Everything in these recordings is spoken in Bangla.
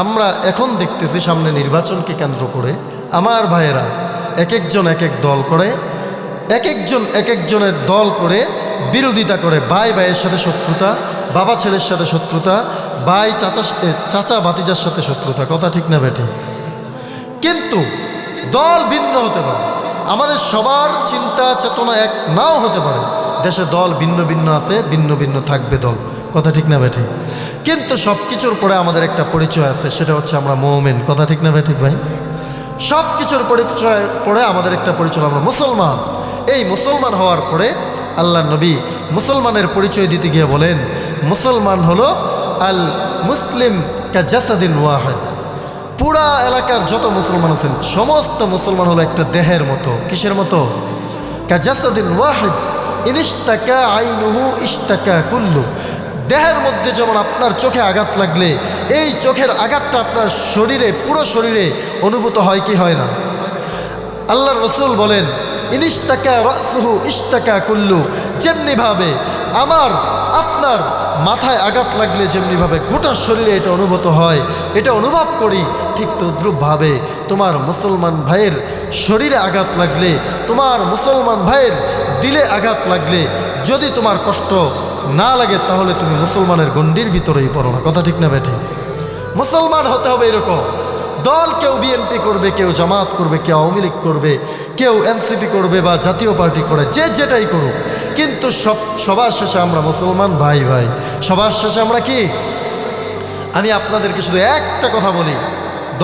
আমরা এখন দেখতেছি সামনে নির্বাচনকে কেন্দ্র করে আমার ভাইয়েরা এক একজন এক এক দল করে, এক একজন এক একজনের দল করে বিরোধিতা করে। ভাই ভাইয়ের সাথে শত্রুতা, বাবা ছেলের সাথে শত্রুতা, ভাই চাচা ভাতিজার সাথে শত্রুতা। কথা ঠিক না বেঠিক? কিন্তু দল ভিন্ন হতে পারে, আমাদের সবার চিন্তা চেতনা এক নাও হতে পারে। দেশে দল ভিন্ন ভিন্ন আছে, ভিন্ন ভিন্ন থাকবে দল। কথা ঠিক না বেঠিক? কিন্তু সব কিছুর পরে আমাদের একটা পরিচয় আছে, সেটা হচ্ছে আমরা মুমিন। কথা ঠিক না বেঠিক ভাই? সব কিছুর পরিচয় পরে আমাদের একটা পরিচয়, আমরা মুসলমান। এই মুসলমান হওয়ার পরে আল্লাহ নবী মুসলমানের পরিচয় দিতে গিয়ে বলেন, মুসলমান হলো আল মুসলিম কা জাসাদিন ওয়াহিদ। পুরা এলাকার যত মুসলমান আছেন সমস্ত মুসলমান হলো একটা দেহের মতো। কিসের মতো? কা জাসাদিন ওয়াহিদ ইনিশতাকা আইনুহু ইশতাকা কুল্লু। দেহের মধ্যে যেমন আপনার চোখে আঘাত লাগলে এই চোখের আঘাতটা আপনার শরীরে, পুরো শরীরে অনুভূত হয় কি হয় না? আল্লাহর রাসূল বলেন, ইনিশতাকা রাসুহু ইশতাকা কুল্লু। যেমনিভাবে আমার আপনার মাথায় আঘাত লাগলে যেমনিভাবে গোটা শরীরে এটা অনুভূত হয়, এটা অনুভব করি, ঠিক তদ্রূপভাবে তোমার মুসলমান ভাইয়ের শরীরে আঘাত লাগলে, তোমার মুসলমান ভাইয়ের দিলে আঘাত লাগলে যদি তোমার কষ্ট না লাগে তাহলে তুমি মুসলমানের গণ্ডির ভিতরেই পড়ো না। কথা ঠিক না বেঠিক? মুসলমান হতে হবে এরকম। দল কেউ বিএনপি করবে, কেউ জামাত করবে, কেউ আওয়ামী লীগ করবে, কেউ এনসিপি করবে বা জাতীয় পার্টি করে, যে যেটাই করুক, কিন্তু সবার শেষে আমরা মুসলমান ভাই ভাই। সবার শেষে আমরা কি? আমি আপনাদেরকে শুধু একটা কথা বলি,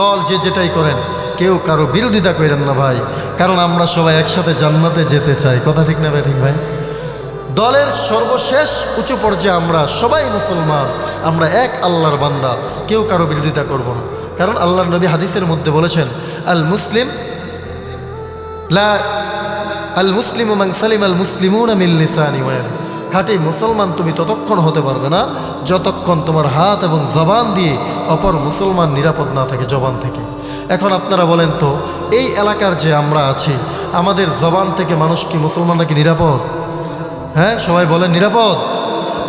দল যে যেটাই করেন কেউ কারো বিরোধিতা করেন না ভাই, কারণ আমরা সবাই একসাথে জান্নাতে যেতে চাই। কথা ঠিক না বেঠিক ভাই? দলের সর্বশেষ উঁচু পর্যায়ে আমরা সবাই মুসলমান, আমরা এক আল্লাহর বান্দা, কেউ কারো বিরোধিতা করব না। কারণ আল্লাহর নবী হাদিসের মধ্যে বলেছেন, আল মুসলিমু মান সালিম আল মুসলিমুনা মিন লিসানি ওয়া ইয়াদি। খাঁটি মুসলমান তুমি ততক্ষণ হতে পারবে না যতক্ষণ তোমার হাত এবং জবান দিয়ে অপর মুসলমান নিরাপদ না থাকে, জবান থেকে। এখন আপনারা বলেন তো, এই এলাকার যে আমরা আছি, আমাদের জবান থেকে মানুষ কি, মুসলমানরা কি নিরাপদ? হ্যাঁ, সবাই বলেন নিরাপদ?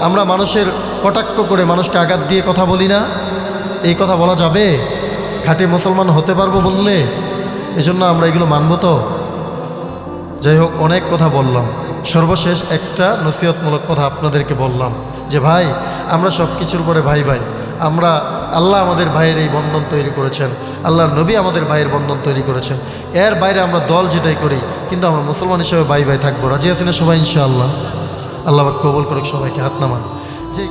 আমরা মানুষের কটাক্ষ করে মানুষকে আঘাত দিয়ে কথা বলি না? এই কথা বলা যাবে? খাঁটি মুসলমান হতে পারবো বললে? এজন্য আমরা এগুলো মানব তো? যাই হোক, অনেক কথা বললাম। সর্বশেষ একটা নসিহতমূলক কথা আপনাদেরকে বললাম যে ভাই, আমরা সব কিছুর পরে ভাই ভাই। আমরা, আল্লাহ আমাদের ভাইয়ের এই বন্ধন তৈরি করেছেন, আল্লাহর নবী আমাদের ভাইয়ের বন্ধন তৈরি করেছেন। এর বাইরে আমরা দল যেটাই করি, কিন্তু আমরা মুসলমান হিসেবে ভাই ভাই থাকবো। রাজি আছেন সবাই ইনশাআল্লাহ? আল্লাহ কবুল করুক সবাইকে। হাত নামান। যে